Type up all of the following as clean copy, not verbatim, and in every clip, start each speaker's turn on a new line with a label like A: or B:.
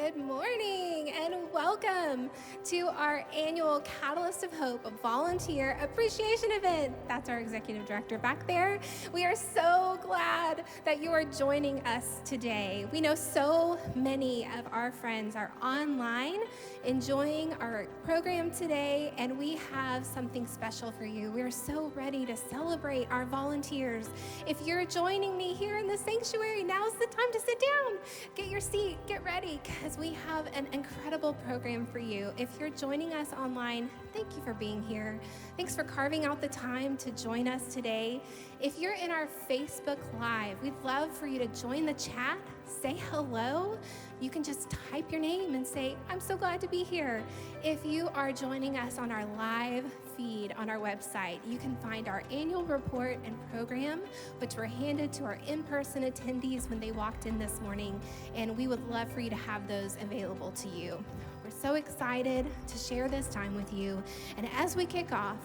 A: Good morning and welcome to our annual Catalyst of Hope Volunteer Appreciation Event. That's our executive director back there. We are so glad that you are joining us today. We know so many of our friends are online enjoying our program today, and we have something special for you. We are so ready to celebrate our volunteers. If you're joining me here in the sanctuary, now's the time to sit down. Get your seat, get ready, because we have an incredible program for you. If you're joining us online, thank you for being here. Thanks for carving out the time to join us today. If you're in our Facebook Live, we'd love for you to join the chat, say hello. You can just type your name and say, I'm so glad to be here. If you are joining us on our live feed on our website, you can find our annual report and program, which were handed to our in-person attendees when they walked in this morning, and we would love for you to have those available to you. We're so excited to share this time with you. And as we kick off,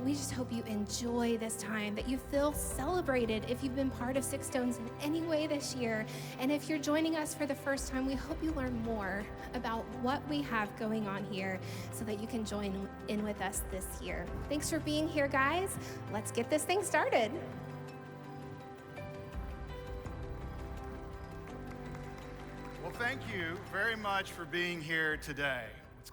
A: we just hope you enjoy this time, that you feel celebrated if you've been part of Six Stones in any way this year. And if you're joining us for the first time, we hope you learn more about what we have going on here so that you can join in with us this year. Thanks for being here, guys. Let's get this thing started.
B: Well, thank you very much for being here today. It's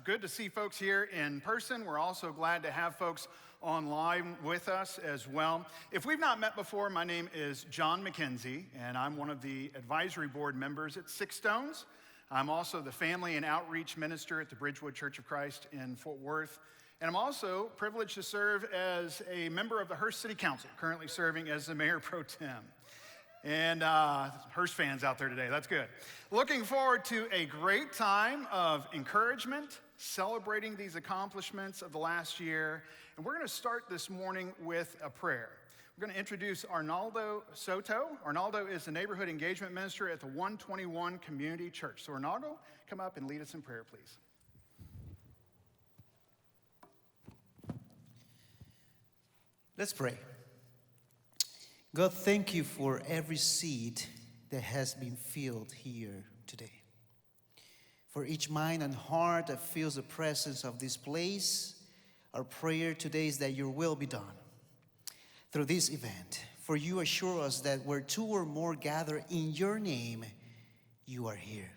B: good to see folks here in person. We're also glad to have folks online with us as well. If we've not met before, my name is John McKenzie, and I'm one of the advisory board members at Six Stones. I'm also the family and outreach minister at the Bridgewood Church of Christ in Fort Worth. And I'm also privileged to serve as a member of the Hearst City Council, currently serving as the mayor pro tem. And Hearst fans out there today, that's good. Looking forward to a great time of encouragement, celebrating these accomplishments of the last year. And we're going to start this morning with a prayer. We're going to introduce Arnaldo Soto. Arnaldo is the neighborhood engagement minister at the 121 Community Church. So Arnaldo, come up and lead us in prayer, please.
C: Let's pray. God, thank you for every seed that has been filled here today. For each mind and heart that feels the presence of this place, our prayer today is that your will be done through this event. For you assure us that where two or more gather in your name, you are here.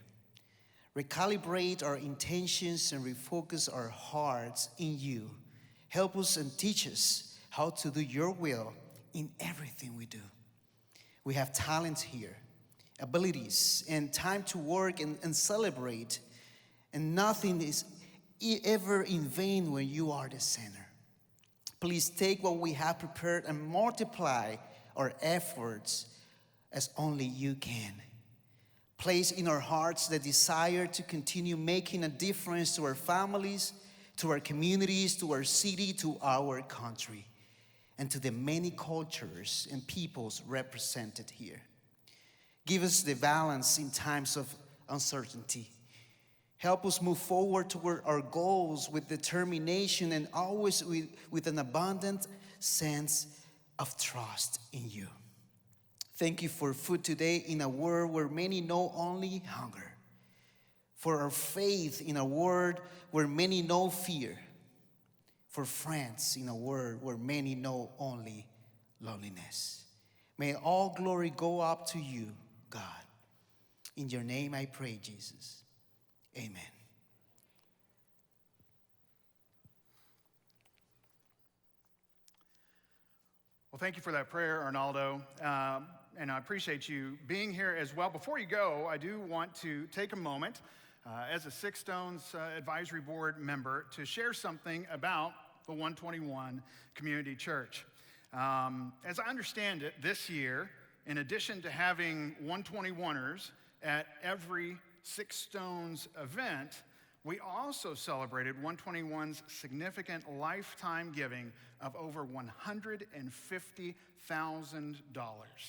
C: Recalibrate our intentions and refocus our hearts in you. Help us and teach us how to do your will in everything we do. We have talents here, abilities, and time to work and celebrate, and nothing is ever in vain when you are the center. Please take what we have prepared and multiply our efforts as only you can. Place in our hearts the desire to continue making a difference to our families, to our communities, to our city, to our country, and to the many cultures and peoples represented here. Give us the balance in times of uncertainty. Help us move forward toward our goals with determination and always with an abundant sense of trust in you. Thank you for food today in a world where many know only hunger. For our faith in a world where many know fear. For friends in a world where many know only loneliness. May all glory go up to you, God. In your name I pray, Jesus. Amen.
B: Well, thank you for that prayer, Arnaldo. And I appreciate you being here as well. Before you go, I do want to take a moment as a Six Stones Advisory Board member to share something about the 121 Community Church. As I understand it, this year, in addition to having 121ers at every Six Stones event, we also celebrated 121's significant lifetime giving of over $150,000.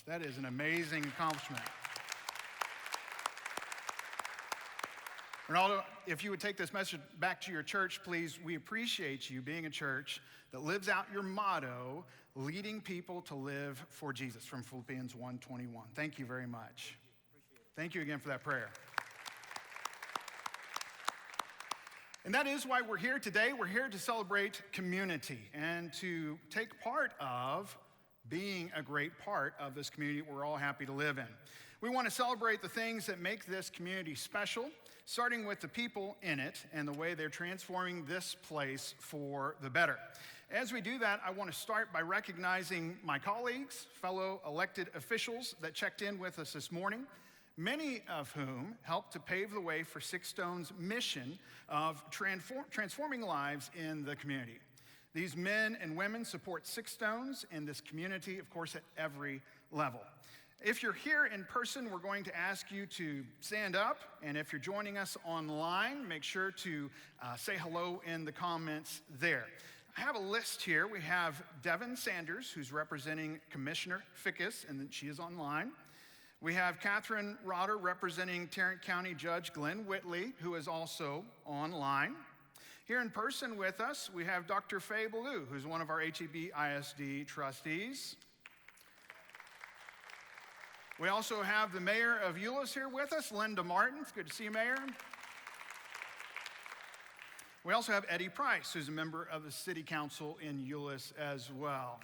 B: That is an amazing accomplishment. Ronaldo, if you would take this message back to your church, please, we appreciate you being a church that lives out your motto, leading people to live for Jesus, from Philippians 1:21. Thank you very much. Thank you again for that prayer. And that is why we're here today. We're here to celebrate community and to take part of being a great part of this community we're all happy to live in. We want to celebrate the things that make this community special, starting with the people in it and the way they're transforming this place for the better. As we do that, I want to start by recognizing my colleagues, fellow elected officials that checked in with us this morning, many of whom helped to pave the way for Six Stones' mission of transforming lives in the community. These men and women support Six Stones in this community, of course, at every level. If you're here in person, we're going to ask you to stand up, and if you're joining us online, make sure to say hello in the comments there. I have a list here. We have Devin Sanders, who's representing Commissioner Fickus, and she is online. We have Catherine Rotter representing Tarrant County Judge Glenn Whitley, who is also online. Here in person with us, we have Dr. Faye Ballou, who's one of our HEB ISD trustees. We also have the mayor of Euless here with us, Linda Martin. It's good to see you, Mayor. We also have Eddie Price, who's a member of the city council in Euless as well.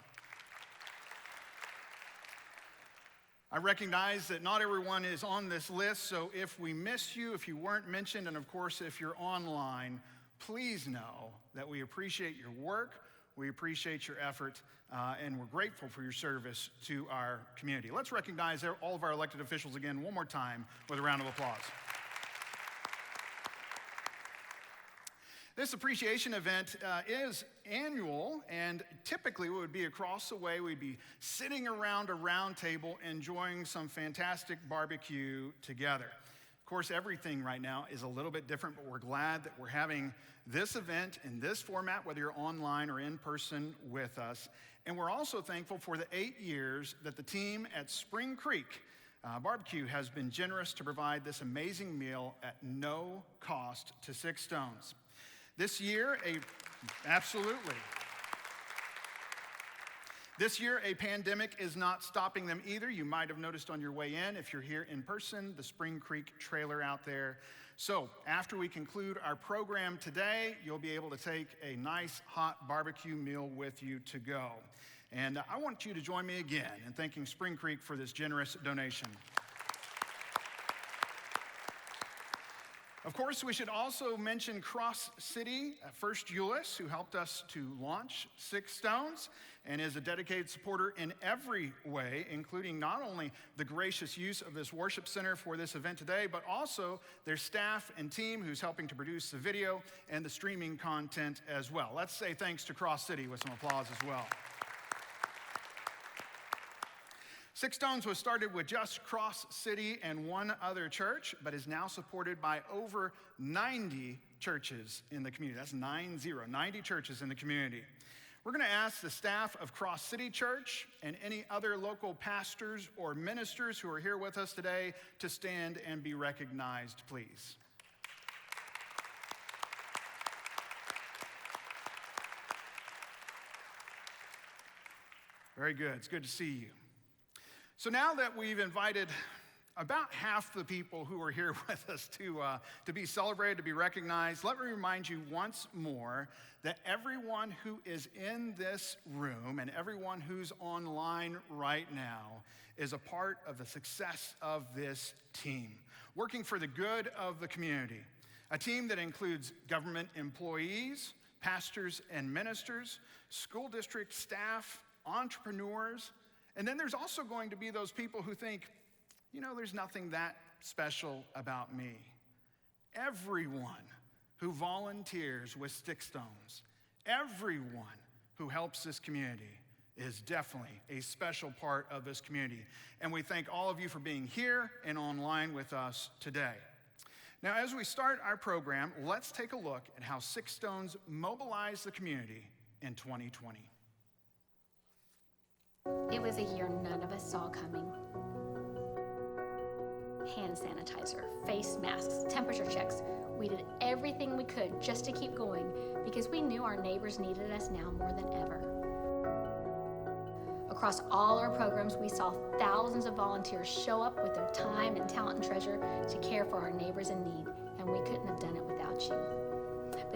B: I recognize that not everyone is on this list, so if we miss you, if you weren't mentioned, and of course, if you're online, please know that we appreciate your work, we appreciate your effort, and we're grateful for your service to our community. Let's recognize all of our elected officials again one more time with a round of applause. This appreciation event is annual, and typically it would be across the way. We'd be sitting around a round table enjoying some fantastic barbecue together. Of course, everything right now is a little bit different, but we're glad that we're having this event in this format, whether you're online or in person with us. And we're also thankful for the 8 years that the team at Spring Creek Barbecue has been generous to provide this amazing meal at no cost to Six Stones. This year, absolutely. This year, a pandemic is not stopping them either. You might have noticed on your way in, if you're here in person, the Spring Creek trailer out there. So after we conclude our program today, you'll be able to take a nice hot barbecue meal with you to go. And I want you to join me again in thanking Spring Creek for this generous donation. Of course, we should also mention Cross City First Euless, who helped us to launch Six Stones and is a dedicated supporter in every way, including not only the gracious use of this worship center for this event today, but also their staff and team who's helping to produce the video and the streaming content as well. Let's say thanks to Cross City with some applause as well. Six Stones was started with just Cross City and one other church, but is now supported by over 90 churches in the community. That's 90 churches in the community. We're going to ask the staff of Cross City Church and any other local pastors or ministers who are here with us today to stand and be recognized, please. Very good. It's good to see you. So now that we've invited about half the people who are here with us to be celebrated, to be recognized, let me remind you once more that everyone who is in this room and everyone who's online right now is a part of the success of this team, working for the good of the community. A team that includes government employees, pastors and ministers, school district staff, entrepreneurs, and then there's also going to be those people who think, there's nothing that special about me. Everyone who volunteers with Six Stones, everyone who helps this community is definitely a special part of this community. And we thank all of you for being here and online with us today. Now, as we start our program, let's take a look at how Six Stones mobilized the community in 2020.
D: It was a year none of us saw coming. Hand sanitizer, face masks, temperature checks. We did everything we could just to keep going because we knew our neighbors needed us now more than ever. Across all our programs, we saw thousands of volunteers show up with their time and talent and treasure to care for our neighbors in need, and we couldn't have done it without you.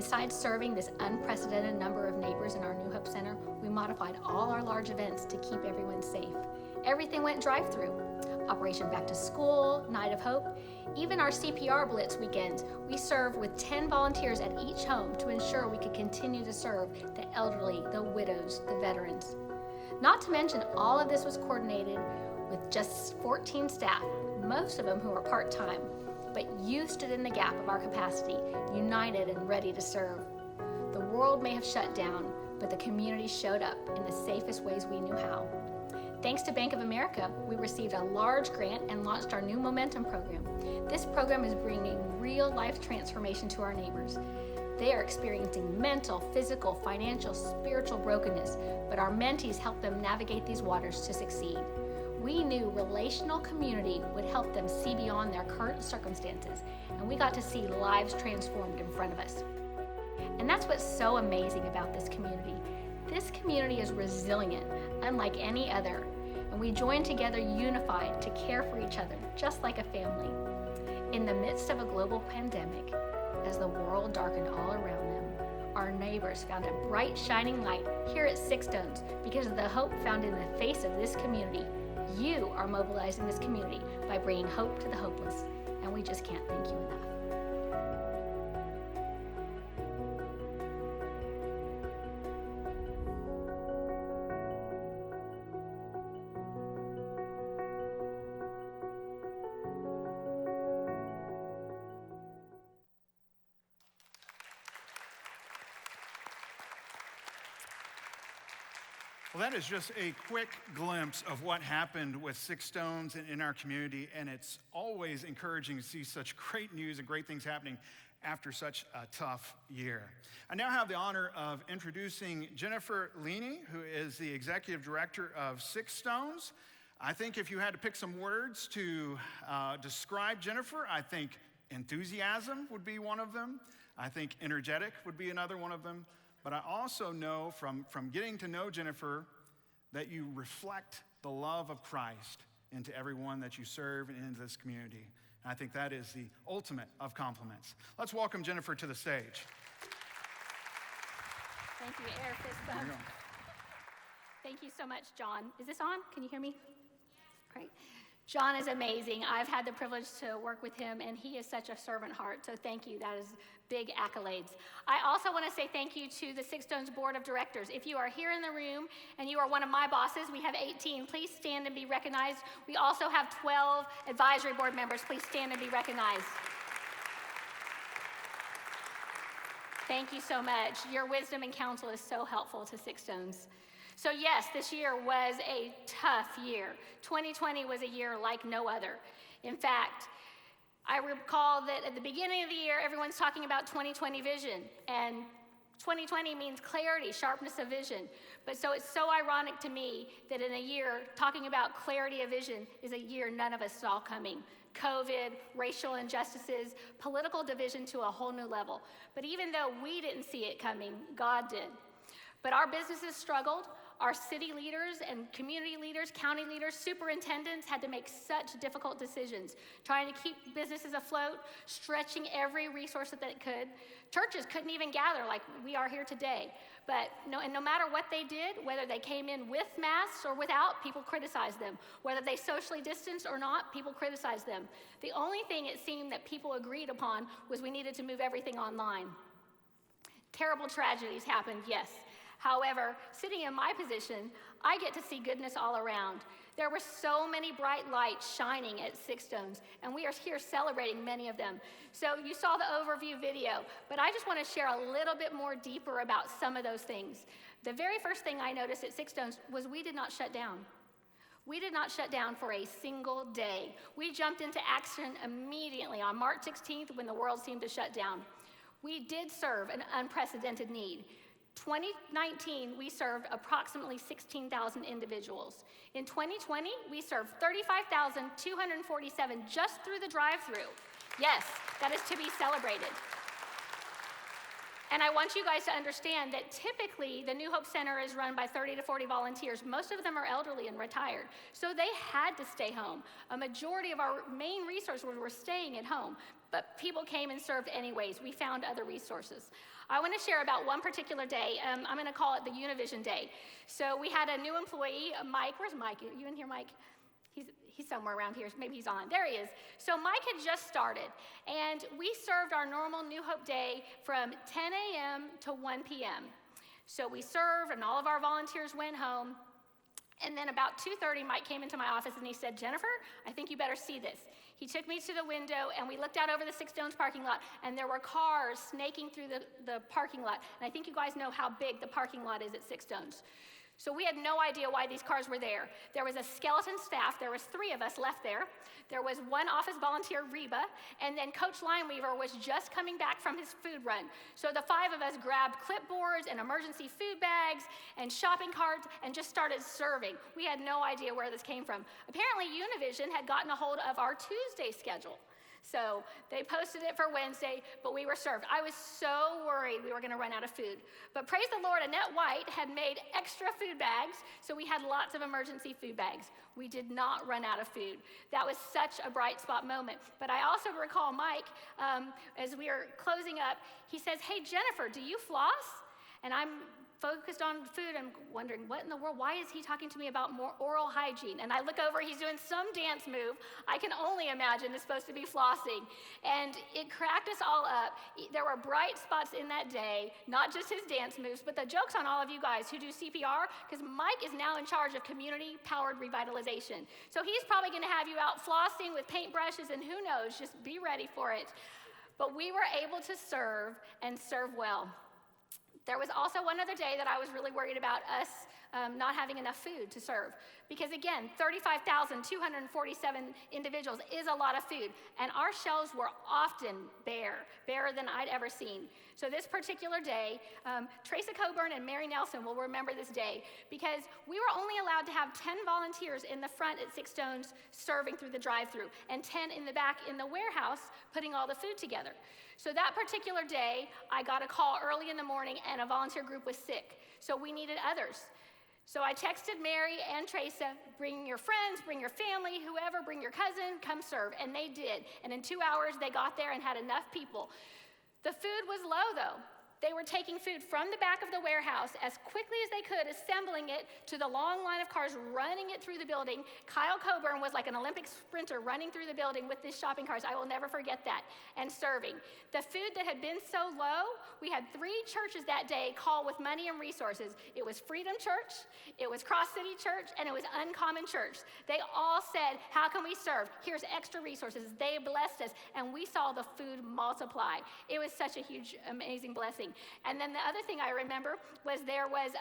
D: Besides serving this unprecedented number of neighbors in our New Hope Center, we modified all our large events to keep everyone safe. Everything went drive-through. Operation Back to School, Night of Hope, even our CPR Blitz weekends, we served with 10 volunteers at each home to ensure we could continue to serve the elderly, the widows, the veterans. Not to mention, all of this was coordinated with just 14 staff, most of them who are part-time, but you stood in the gap of our capacity, united and ready to serve. The world may have shut down, but the community showed up in the safest ways we knew how. Thanks to Bank of America, we received a large grant and launched our new Momentum program. This program is bringing real life transformation to our neighbors. They are experiencing mental, physical, financial, spiritual brokenness, but our mentees help them navigate these waters to succeed. We knew relational community would help them see beyond their current circumstances, and we got to see lives transformed in front of us. And that's what's so amazing about this community. This community is resilient, unlike any other, and we join together unified to care for each other, just like a family. In the midst of a global pandemic, as the world darkened all around them, our neighbors found a bright, shining light here at Six Stones because of the hope found in the face of this community. You are mobilizing this community by bringing hope to the hopeless, and we just can't thank you enough.
B: Well, that is just a quick glimpse of what happened with Six Stones and in our community, and it's always encouraging to see such great news and great things happening after such a tough year. I now have the honor of introducing Jennifer Leaney, who is the Executive Director of Six Stones. I think if you had to pick some words to describe Jennifer, I think enthusiasm would be one of them. I think energetic would be another one of them. But I also know from getting to know Jennifer that you reflect the love of Christ into everyone that you serve and into this community. And I think that is the ultimate of compliments. Let's welcome Jennifer to the stage.
D: Thank you, Air Fist Bump. Thank you so much, John. Is this on? Can you hear me? Great. John is amazing. I've had the privilege to work with him, and he is such a servant heart, so thank you. That is big accolades. I also want to say thank you to the Six Stones Board of Directors. If you are here in the room and you are one of my bosses, we have 18. Please stand and be recognized. We also have 12 advisory board members. Please stand and be recognized. Thank you so much. Your wisdom and counsel is so helpful to Six Stones. So yes, this year was a tough year. 2020 was a year like no other. In fact, I recall that at the beginning of the year, everyone's talking about 2020 vision, and 2020 means clarity, sharpness of vision. But so it's so ironic to me that in a year, talking about clarity of vision is a year none of us saw coming. COVID, racial injustices, political division to a whole new level. But even though we didn't see it coming, God did. But our businesses struggled. Our city leaders and community leaders, county leaders, superintendents had to make such difficult decisions, trying to keep businesses afloat, stretching every resource that they could. Churches couldn't even gather like we are here today. But no matter what they did, whether they came in with masks or without, people criticized them. Whether they socially distanced or not, people criticized them. The only thing it seemed that people agreed upon was we needed to move everything online. Terrible tragedies happened, yes. However, sitting in my position, I get to see goodness all around. There were so many bright lights shining at Six Stones, and we are here celebrating many of them. So you saw the overview video, but I just want to share a little bit more deeper about some of those things. The very first thing I noticed at Six Stones was we did not shut down. We did not shut down for a single day. We jumped into action immediately on March 16th when the world seemed to shut down. We did serve an unprecedented need. 2019, we served approximately 16,000 individuals. In 2020, we served 35,247 just through the drive-through. Yes, that is to be celebrated. And I want you guys to understand that typically the New Hope Center is run by 30 to 40 volunteers. Most of them are elderly and retired. So they had to stay home. A majority of our main resources were staying at home, but people came and served anyways. We found other resources. I want to share about one particular day. I'm going to call it the Univision Day. So we had a new employee, Mike. Where's Mike? You in here, Mike? He's somewhere around here. Maybe he's on. There he is. So Mike had just started, and we served our normal New Hope Day from 10 a.m. to 1 p.m. So we served, and all of our volunteers went home. And then about 2:30, Mike came into my office, and he said, Jennifer, I think you better see this. He took me to the window, and we looked out over the Six Stones parking lot, and there were cars snaking through the parking lot. And I think you guys know how big the parking lot is at Six Stones. So we had no idea why these cars were there. There was a skeleton staff. There was 3 of us left there. There was 1 office volunteer, Reba, and then Coach Lineweaver was just coming back from his food run. So the 5 of us grabbed clipboards and emergency food bags and shopping carts and just started serving. We had no idea where this came from. Apparently Univision had gotten a hold of our Tuesday schedule. So they posted it for Wednesday, but we were served. I was so worried we were going to run out of food. But praise the Lord, Annette White had made extra food bags, so we had lots of emergency food bags. We did not run out of food. That was such a bright spot moment. But I also recall Mike, as we were closing up, he says, hey, Jennifer, do you floss? And I'm focused on food. I'm wondering, what in the world? Why is he talking to me about more oral hygiene? And I look over, he's doing some dance move. I can only imagine it's supposed to be flossing. And it cracked us all up. There were bright spots in that day, not just his dance moves, but the joke's on all of you guys who do CPR, because Mike is now in charge of community-powered revitalization. So he's probably going to have you out flossing with paintbrushes, and who knows, just be ready for it. But we were able to serve and serve well. There was also one other day that I was really worried about us not having enough food to serve. Because again, 35,247 individuals is a lot of food. And our shelves were often barer than I'd ever seen. So this particular day, Tracy Coburn and Mary Nelson will remember this day because we were only allowed to have 10 volunteers in the front at Six Stones serving through the drive-thru and 10 in the back in the warehouse putting all the food together. So that particular day, I got a call early in the morning and a volunteer group was sick. So we needed others. So I texted Mary and Teresa, bring your friends, bring your family, whoever, bring your cousin, come serve. And they did. And in 2 hours, they got there and had enough people. The food was low, though. They were taking food from the back of the warehouse as quickly as they could, assembling it to the long line of cars, running it through the building. Kyle Coburn was like an Olympic sprinter running through the building with these shopping carts. I will never forget that. And serving. The food that had been so low, we had 3 churches that day call with money and resources. It was Freedom Church, it was Cross City Church, and it was Uncommon Church. They all said, how can we serve? Here's extra resources. They blessed us, and we saw the food multiply. It was such a huge, amazing blessing. And then the other thing I remember was there was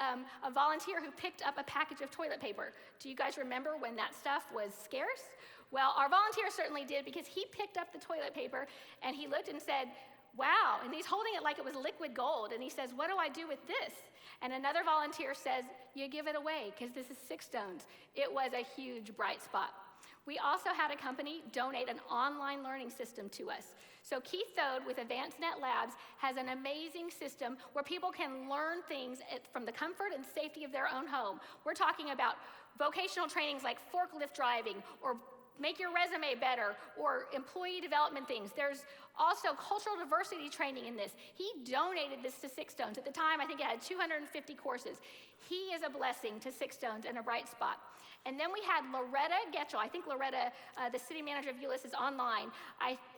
D: a volunteer who picked up a package of toilet paper. Do you guys remember when that stuff was scarce? Well, our volunteer certainly did because he picked up the toilet paper and he looked and said, wow, and he's holding it like it was liquid gold. And he says, what do I do with this? And another volunteer says, you give it away because this is Six Stones. It was a huge bright spot. We also had a company donate an online learning system to us. So Keith Thode with AdvancedNet Labs has an amazing system where people can learn things from the comfort and safety of their own home. We're talking about vocational trainings like forklift driving or make your resume better or employee development things. There's also cultural diversity training in this. He donated this to Six Stones. At the time, I think it had 250 courses. He is a blessing to Six Stones and a bright spot. And then we had Loretta Getchell. I think Loretta, the city manager of Euless, is online.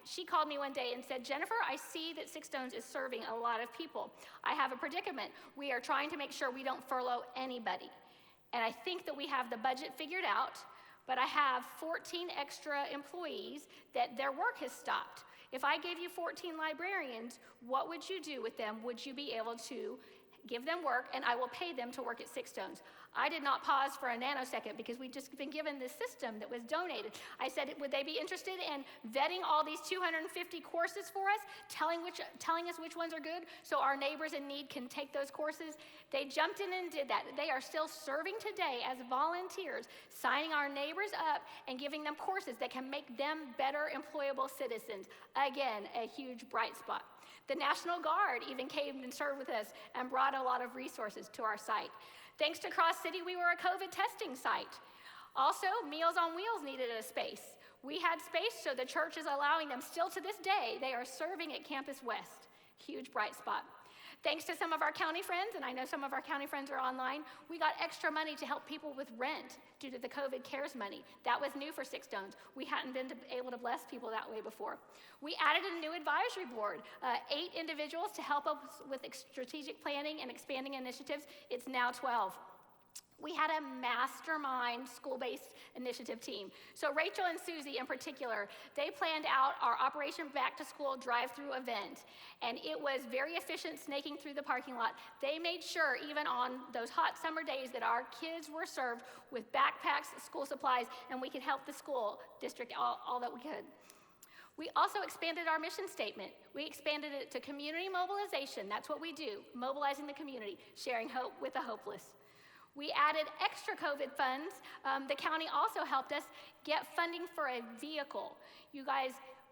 D: She called me one day and said, Jennifer, I see that Six Stones is serving a lot of people. I have a predicament. We are trying to make sure we don't furlough anybody. And I think that we have the budget figured out, but I have 14 extra employees that their work has stopped. If I gave you 14 librarians, what would you do with them? Would you be able to give them work, and I will pay them to work at Six Stones? I did not pause for a nanosecond because we'd just been given this system that was donated. I said, would they be interested in vetting all these 250 courses for us, telling us which ones are good so our neighbors in need can take those courses? They jumped in and did that. They are still serving today as volunteers, signing our neighbors up and giving them courses that can make them better employable citizens. Again, a huge bright spot. The National Guard even came and served with us and brought a lot of resources to our site. Thanks to Cross City, we were a COVID testing site. Also, Meals on Wheels needed a space. We had space, so the church is allowing them. Still to this day, they are serving at Campus West. Huge bright spot. Thanks to some of our county friends, and I know some of our county friends are online, we got extra money to help people with rent due to the COVID CARES money. That was new for Six Stones. We hadn't been able to bless people that way before. We added a new advisory board, 8 individuals to help us with strategic planning and expanding initiatives. It's now 12. We had a mastermind school-based initiative team. So Rachel and Susie in particular, they planned out our Operation Back to School drive-through event, and it was very efficient snaking through the parking lot. They made sure, even on those hot summer days, that our kids were served with backpacks, school supplies, and we could help the school district all that we could. We also expanded our mission statement. We expanded it to community mobilization. That's what we do, mobilizing the community, sharing hope with the hopeless. We added extra COVID funds. The county also helped us get funding for a vehicle. You guys,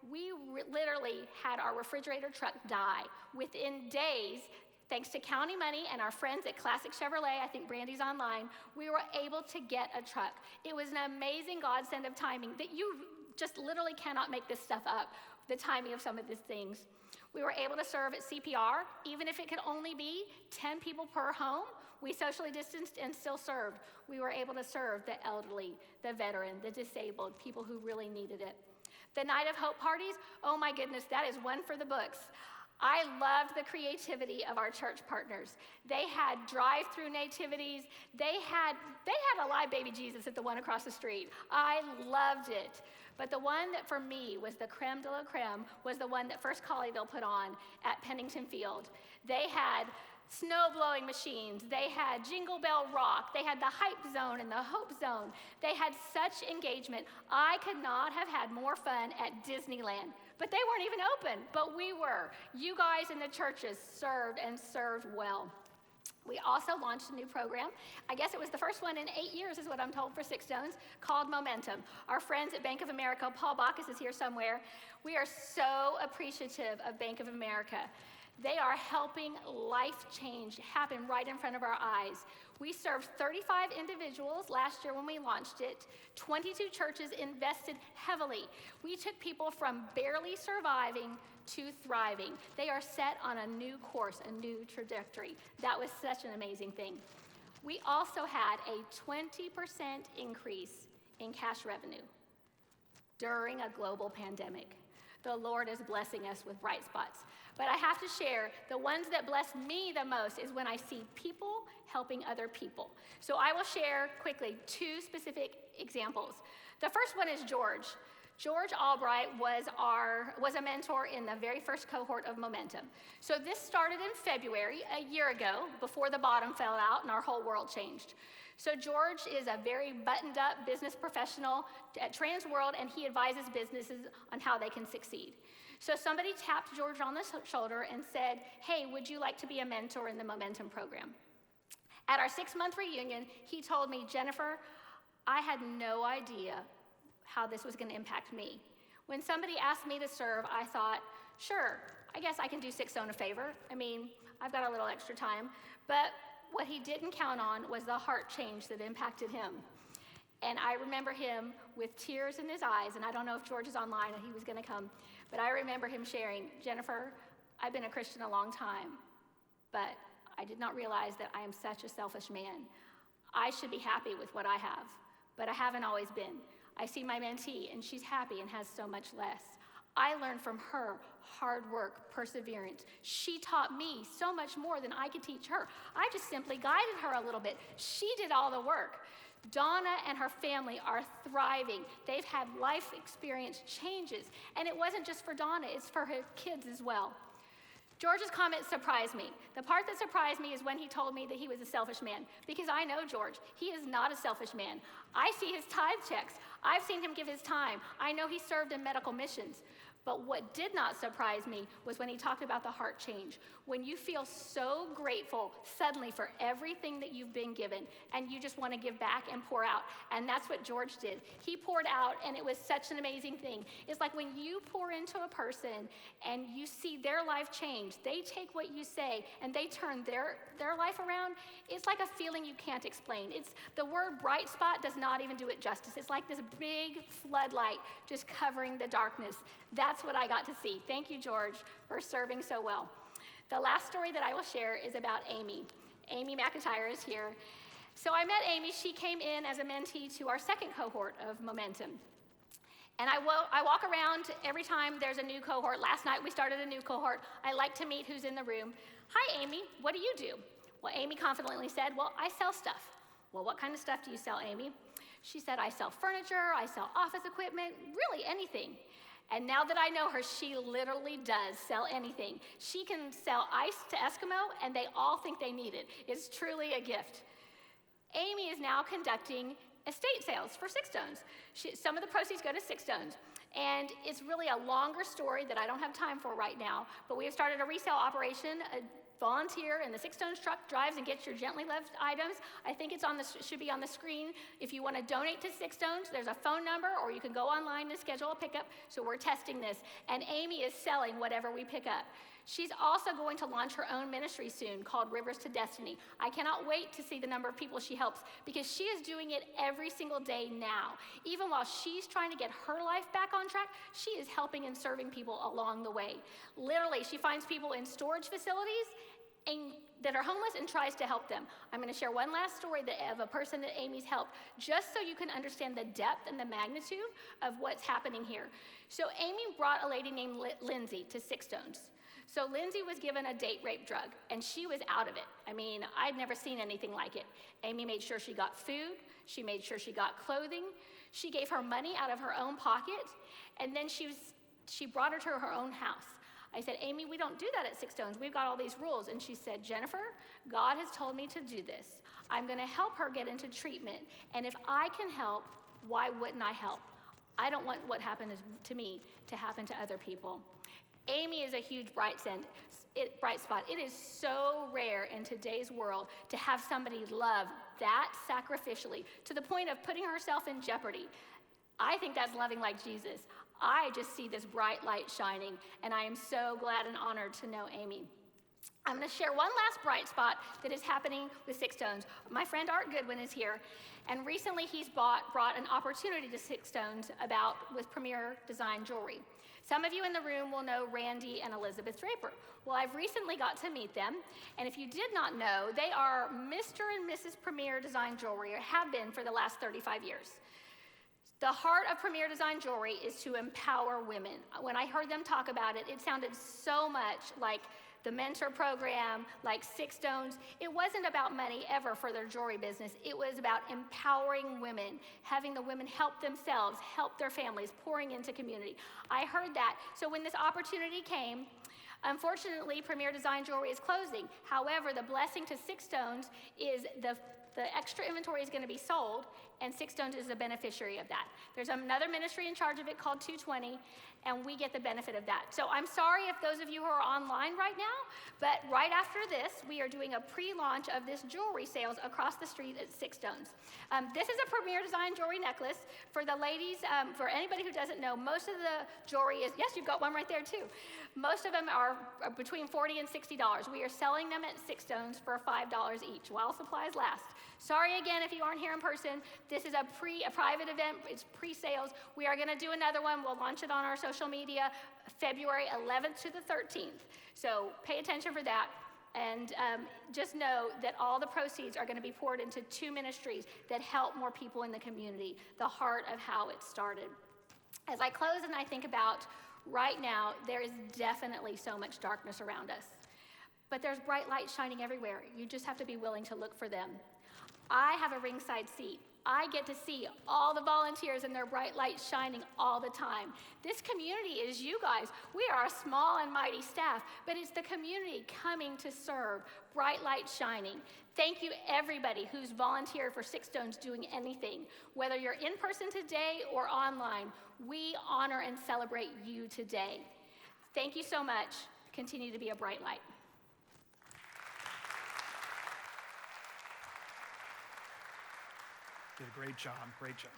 D: we literally had our refrigerator truck die. Within days, thanks to county money and our friends at Classic Chevrolet, I think Brandy's online, we were able to get a truck. It was an amazing godsend of timing that you just literally cannot make this stuff up, the timing of some of these things. We were able to serve at CPR, even if it could only be 10 people per home. We socially distanced and still served. We were able to serve the elderly, the veteran, the disabled, people who really needed it. The Night of Hope parties, oh my goodness, that is one for the books. I loved the creativity of our church partners. They had drive-through nativities. They had a live baby Jesus at the one across the street. I loved it. But the one that for me was the creme de la creme was the one that First Colleyville put on at Pennington Field. They had snow blowing machines, they had Jingle Bell Rock, they had the Hype Zone and the Hope Zone. They had such engagement. I could not have had more fun at Disneyland, but they weren't even open, but we were. You guys in the churches served and served well. We also launched a new program. I guess it was the first one in 8 years is what I'm told for Six Stones, called Momentum. Our friends at Bank of America, Paul Bacchus is here somewhere. We are so appreciative of Bank of America. They are helping life change happen right in front of our eyes. We served 35 individuals last year when we launched it. 22 churches invested heavily. We took people from barely surviving to thriving. They are set on a new course, a new trajectory. That was such an amazing thing. We also had a 20% increase in cash revenue during a global pandemic. The Lord is blessing us with bright spots. But I have to share, the ones that bless me the most is when I see people helping other people. So I will share quickly 2 specific examples. The first one is George. George Albright was a mentor in the very first cohort of Momentum. So this started in February, a year ago, before the bottom fell out and our whole world changed. So George is a very buttoned-up business professional at Transworld, and he advises businesses on how they can succeed. So somebody tapped George on the shoulder and said, hey, would you like to be a mentor in the Momentum program? At our 6-month reunion, he told me, Jennifer, I had no idea how this was going to impact me. When somebody asked me to serve, I thought, sure, I guess I can do Six Stone a favor. I mean, I've got a little extra time. But what he didn't count on was the heart change that impacted him. And I remember him with tears in his eyes, and I don't know if George is online and he was going to come, but I remember him sharing, Jennifer, I've been a Christian a long time, but I did not realize that I am such a selfish man. I should be happy with what I have, but I haven't always been. I see my mentee, and she's happy and has so much less. I learned from her hard work, perseverance. She taught me so much more than I could teach her. I just simply guided her a little bit. She did all the work. Donna and her family are thriving. They've had life experience changes. And it wasn't just for Donna, it's for her kids as well. George's comment surprised me. The part that surprised me is when he told me that he was a selfish man, because I know George. He is not a selfish man. I see his tithe checks. I've seen him give his time. I know he served in medical missions. But what did not surprise me was when he talked about the heart change. When you feel so grateful suddenly for everything that you've been given, and you just want to give back and pour out. And that's what George did. He poured out, and it was such an amazing thing. It's like when you pour into a person and you see their life change, they take what you say and they turn their life around. It's like a feeling you can't explain. It's the word bright spot does not even do it justice. It's like this big floodlight just covering the darkness. That's what I got to see. Thank you, George, for serving so well. The last story that I will share is about Amy. Amy McIntyre is here. So I met Amy. She came in as a mentee to our second cohort of Momentum. And I walk around every time there's a new cohort. Last night we started a new cohort. I like to meet who's in the room. Hi, Amy. What do you do? Well, Amy confidently said, well, I sell stuff. Well, what kind of stuff do you sell, Amy? She said, I sell furniture, I sell office equipment, really anything. And now that I know her, she literally does sell anything. She can sell ice to Eskimo, and they all think they need it. It's truly a gift. Amy is now conducting estate sales for Six Stones. Some of the proceeds go to Six Stones. And it's really a longer story that I don't have time for right now, but we have started a resale operation. A volunteer in the Six Stones truck drives and gets your gently loved items. I think it's should be on the screen. If you want to donate to Six Stones, there's a phone number, or you can go online and schedule a pickup. So we're testing this. And Amy is selling whatever we pick up. She's also going to launch her own ministry soon called Rivers to Destiny. I cannot wait to see the number of people she helps, because she is doing it every single day now. Even while she's trying to get her life back on track, she is helping and serving people along the way. Literally, she finds people in storage facilities that are homeless and tries to help them. I'm going to share one last story of a person that Amy's helped, just so you can understand the depth and the magnitude of what's happening here. So Amy brought a lady named Lindsay to Six Stones. So Lindsay was given a date rape drug, and she was out of it. I mean, I'd never seen anything like it. Amy made sure she got food. She made sure she got clothing. She gave her money out of her own pocket, and then she brought her to her own house. I said, Amy, we don't do that at Six Stones. We've got all these rules. And she said, Jennifer, God has told me to do this. I'm going to help her get into treatment. And if I can help, why wouldn't I help? I don't want what happened to me to happen to other people. Amy is a huge bright spot. It is so rare in today's world to have somebody love that sacrificially to the point of putting herself in jeopardy. I think that's loving like Jesus. I just see this bright light shining, and I am so glad and honored to know Amy. I'm going to share one last bright spot that is happening with Six Stones. My friend Art Goodwin is here, and recently he's brought an opportunity to Six Stones with Premier Design Jewelry. Some of you in the room will know Randy and Elizabeth Draper. Well, I've recently got to meet them, and if you did not know, they are Mr. and Mrs. Premier Design Jewelry, or have been for the last 35 years. The heart of Premier Design Jewelry is to empower women. When I heard them talk about it, it sounded so much like the mentor program, like Six Stones. It wasn't about money ever for their jewelry business. It was about empowering women, having the women help themselves, help their families, pouring into community. I heard that. So when this opportunity came, unfortunately, Premier Design Jewelry is closing. However, the blessing to Six Stones is the extra inventory is going to be sold, and Six Stones is a beneficiary of that. There's another ministry in charge of it called 220, and we get the benefit of that. So I'm sorry if those of you who are online right now, but right after this, we are doing a pre-launch of this jewelry sales across the street at Six Stones. This is a Premier Design Jewelry necklace. For the ladies, for anybody who doesn't know, most of the jewelry is, yes, you've got one right there too. Most of them are between $40 and $60. We are selling them at Six Stones for $5 each while supplies last. Sorry again if you aren't here in person. This is a private event. It's pre-sales. We are going to do another one. We'll launch it on our social media February 11th to the 13th. So pay attention for that. And just know that all the proceeds are going to be poured into two ministries that help more people in the community, the heart of how it started. As I close and I think about right now, there is definitely so much darkness around us. But there's bright lights shining everywhere. You just have to be willing to look for them. I have a ringside seat I get to see all the volunteers and their bright lights shining all the time. This community is you guys. We are a small and mighty staff, but it's the community coming to serve, bright lights shining. Thank you, everybody who's volunteered for Six Stones doing anything. Whether you're in person today or online, we honor and celebrate you today. Thank you so much. Continue to be a bright light.
B: Did a great job, great job.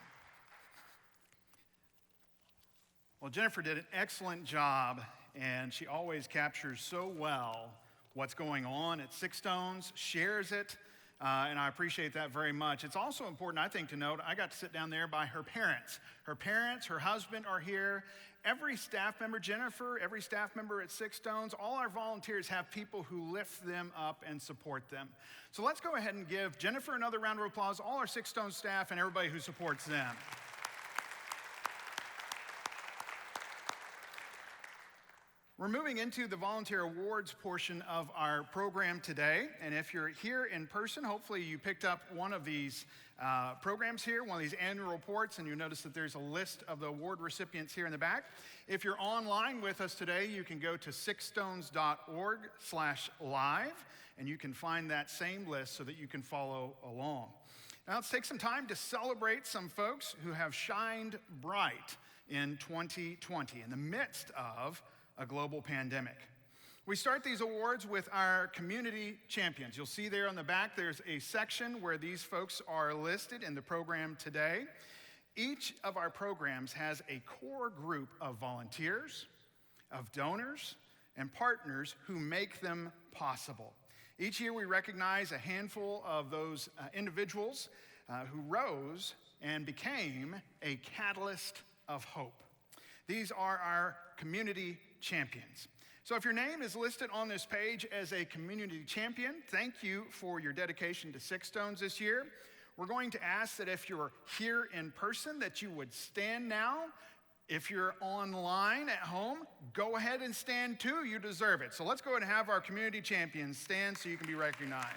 B: Well, Jennifer did an excellent job, and she always captures so well what's going on at Six Stones, shares it, and I appreciate that very much. It's also important, I think, to note, I got to sit down there by her parents. Her parents, her husband are here. Every staff member, Jennifer, every staff member at Six Stones, all our volunteers have people who lift them up and support them. So let's go ahead and give Jennifer another round of applause, all our Six Stones staff and everybody who supports them. We're moving into the volunteer awards portion of our program today. And if you're here in person, hopefully you picked up one of these programs here, one of these annual reports, and you notice that there's a list of the award recipients here in the back. If you're online with us today, you can go to sixstones.org/live, and you can find that same list so that you can follow along. Now let's take some time to celebrate some folks who have shined bright in 2020 in the midst of a global pandemic. We start these awards with our community champions. You'll see there on the back, there's a section where these folks are listed in the program today. Each of our programs has a core group of volunteers, of donors, and partners who make them possible. Each year we recognize a handful of those individuals who rose and became a catalyst of hope. These are our community champions. So if your name is listed on this page as a community champion, thank you for your dedication to Six Stones this year. We're going to ask that if you're here in person, that you would stand now. If you're online at home, go ahead and stand too. You deserve it. So let's go ahead and have our community champions stand so you can be recognized.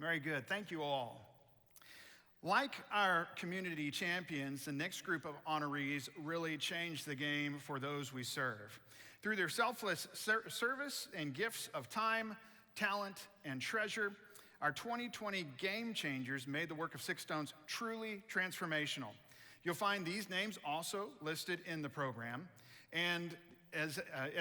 B: Very good. Thank you all. Like our community champions, the next group of honorees really changed the game for those we serve. Through their selfless service and gifts of time, talent, and treasure, our 2020 Game Changers made the work of Six Stones truly transformational. You'll find these names also listed in the program. And as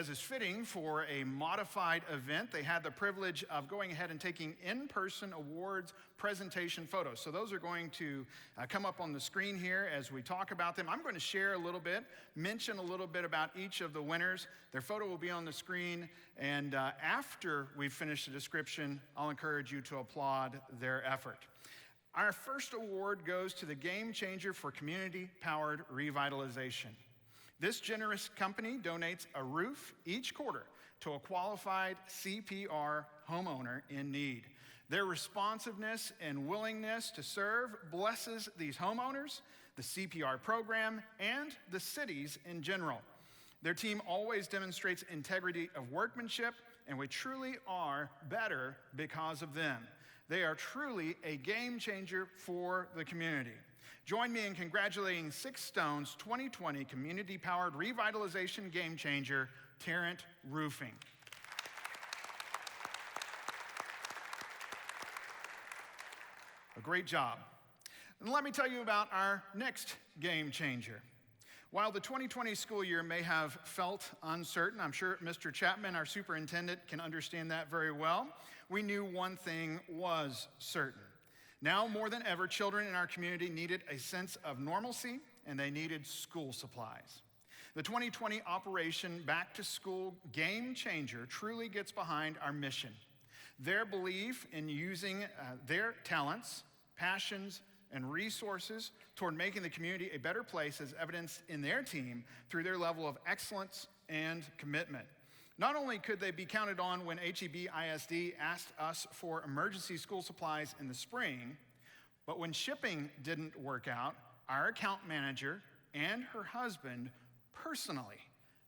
B: is fitting for a modified event, they had the privilege of going ahead and taking in-person awards presentation photos. So those are going to come up on the screen here as we talk about them. I'm going to share a little bit, mention a little bit about each of the winners. Their photo will be on the screen, and after we finish the description, I'll encourage you to applaud their effort. Our first award goes to the Game Changer for Community-Powered Revitalization. This generous company donates a roof each quarter to a qualified CPR homeowner in need. Their responsiveness and willingness to serve blesses these homeowners, the CPR program, and the cities in general. Their team always demonstrates integrity of workmanship, and we truly are better because of them. They are truly a game changer for the community. Join me in congratulating Six Stones 2020 Community-Powered Revitalization Game Changer, Tarrant Roofing. A great job. And let me tell you about our next game changer. While the 2020 school year may have felt uncertain, I'm sure Mr. Chapman, our superintendent, can understand that very well. We knew one thing was certain. Now more than ever, children in our community needed a sense of normalcy, and they needed school supplies. The 2020 Operation Back to School Game Changer truly gets behind our mission. Their belief in using their talents, passions, and resources toward making the community a better place is evidenced in their team through their level of excellence and commitment. Not only could they be counted on when HEB ISD asked us for emergency school supplies in the spring, but when shipping didn't work out, our account manager and her husband personally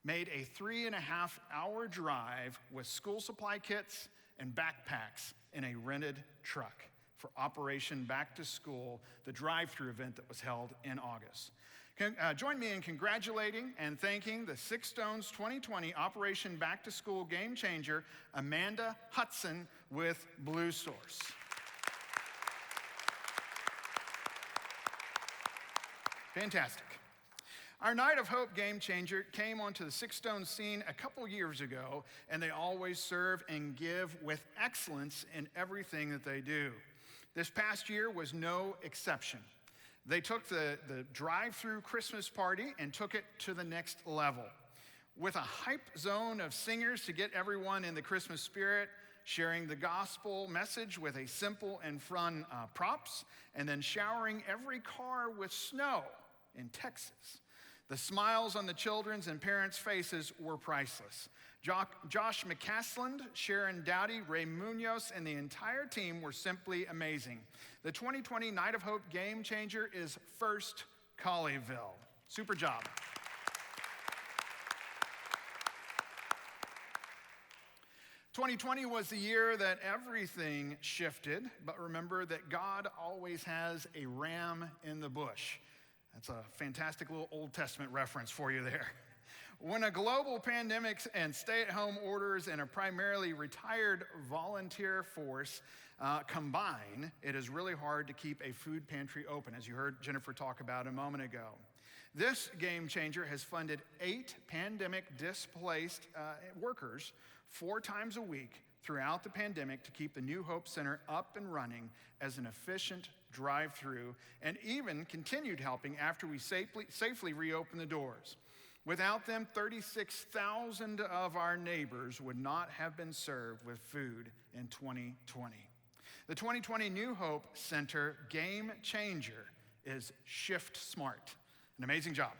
B: made a 3.5-hour drive with school supply kits and backpacks in a rented truck for Operation Back to School, the drive-through event that was held in August. Join me in congratulating and thanking the Six Stones 2020 Operation Back to School game changer, Amanda Hudson with Blue Source. Fantastic. Our Night of Hope game changer came onto the Six Stones scene a couple years ago, and they always serve and give with excellence in everything that they do. This past year was no exception. They took the drive-through Christmas party and took it to the next level. With a hype zone of singers to get everyone in the Christmas spirit, sharing the gospel message with a simple and fun props, and then showering every car with snow in Texas. The smiles on the children's and parents' faces were priceless. Josh McCasland, Sharon Dowdy, Ray Munoz, and the entire team were simply amazing. The 2020 Night of Hope game changer is First Colleyville. Super job. "2020 was the year that everything shifted, but remember that God always has a ram in the bush." That's a fantastic little Old Testament reference for you there. When a global pandemic and stay-at-home orders and a primarily retired volunteer force combine, it is really hard to keep a food pantry open, as you heard Jennifer talk about a moment ago. This game changer has funded 8 pandemic-displaced workers 4 times a week throughout the pandemic to keep the New Hope Center up and running as an efficient drive-through, and even continued helping after we safely reopened the doors. Without them, 36,000 of our neighbors would not have been served with food in 2020. The 2020 New Hope Center game changer is Shift Smart. An amazing job.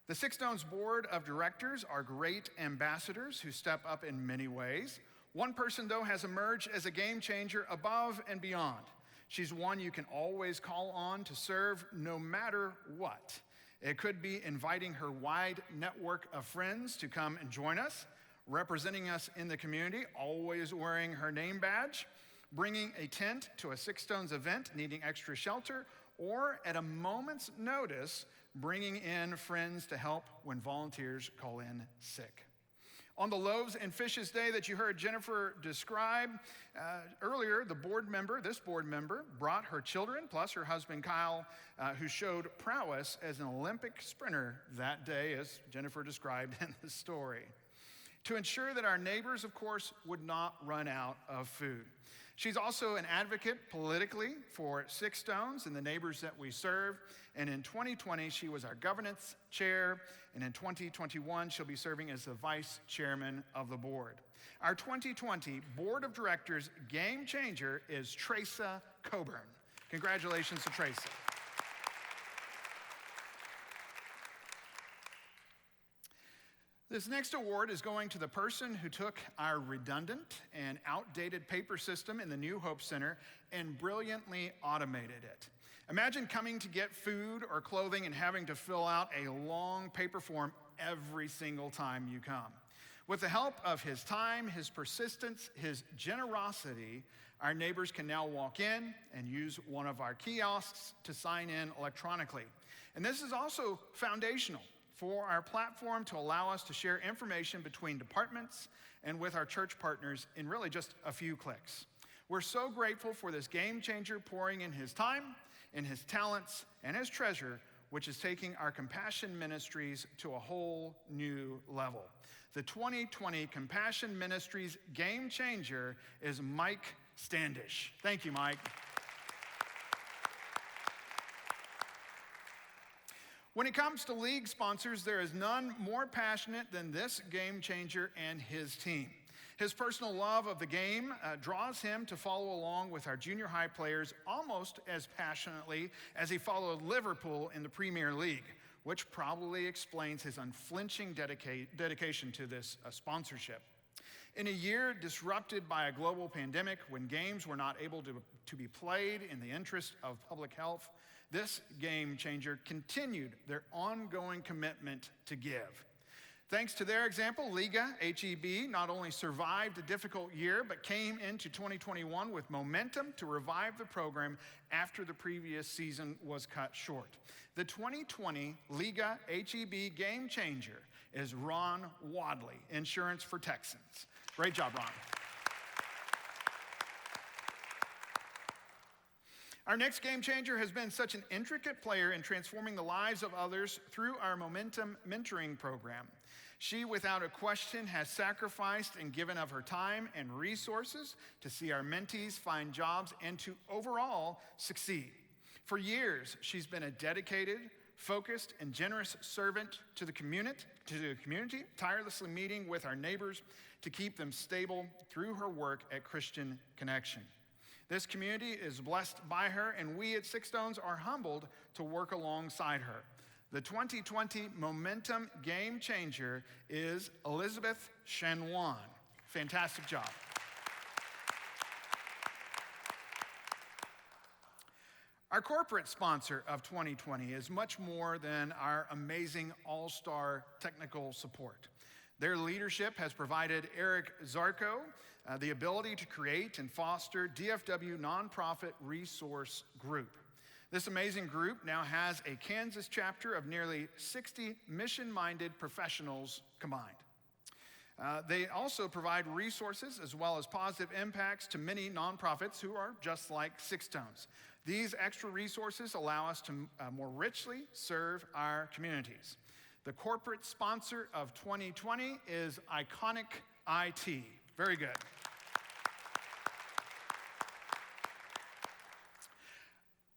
B: The Six Stones Board of Directors are great ambassadors who step up in many ways. One person, though, has emerged as a game changer above and beyond. She's one you can always call on to serve no matter what. It could be inviting her wide network of friends to come and join us, representing us in the community, always wearing her name badge, bringing a tent to a Six Stones event needing extra shelter, or at a moment's notice, bringing in friends to help when volunteers call in sick. On the Loaves and Fishes Day that you heard Jennifer describe earlier, this board member brought her children, plus her husband Kyle, who showed prowess as an Olympic sprinter that day, as Jennifer described in the story, to ensure that our neighbors, of course, would not run out of food. She's also an advocate politically for Six Stones and the neighbors that we serve. And in 2020, she was our governance chair. And in 2021, she'll be serving as the vice chairman of the board. Our 2020 Board of Directors game changer is Tresa Coburn. Congratulations to Tresa. This next award is going to the person who took our redundant and outdated paper system in the New Hope Center and brilliantly automated it. Imagine coming to get food or clothing and having to fill out a long paper form every single time you come. With the help of his time, his persistence, his generosity, our neighbors can now walk in and use one of our kiosks to sign in electronically. And this is also foundational for our platform to allow us to share information between departments and with our church partners in really just a few clicks. We're so grateful for this game changer pouring in his time, in his talents, and his treasure, which is taking our compassion ministries to a whole new level. The 2020 Compassion Ministries game changer is Mike Standish. Thank you, Mike. When it comes to league sponsors, there is none more passionate than this game changer and his team. His personal love of the game draws him to follow along with our junior high players almost as passionately as he followed Liverpool in the Premier League, which probably explains his unflinching dedication to this sponsorship. In a year disrupted by a global pandemic, when games were not able to be played in the interest of public health, this game changer continued their ongoing commitment to give. Thanks to their example, Liga HEB not only survived a difficult year, but came into 2021 with momentum to revive the program after the previous season was cut short. The 2020 Liga HEB game changer is Ron Wadley, Insurance for Texans. Great job, Ron. Our next game changer has been such an intricate player in transforming the lives of others through our Momentum Mentoring program. She, without a question, has sacrificed and given of her time and resources to see our mentees find jobs and to overall succeed. For years, she's been a dedicated, focused, and generous servant to the community, tirelessly meeting with our neighbors to keep them stable through her work at Christian Connection. This community is blessed by her, and we at Six Stones are humbled to work alongside her. The 2020 Momentum Game Changer is Elizabeth Shanwan. Fantastic job. Our corporate sponsor of 2020 is much more than our amazing all-star technical support. Their leadership has provided Eric Zarko the ability to create and foster DFW Nonprofit Resource Group. This amazing group now has a Kansas chapter of nearly 60 mission-minded professionals combined. They also provide resources as well as positive impacts to many nonprofits who are just like Six Stones. These extra resources allow us to more richly serve our communities. The corporate sponsor of 2020 is Iconic IT. Very good.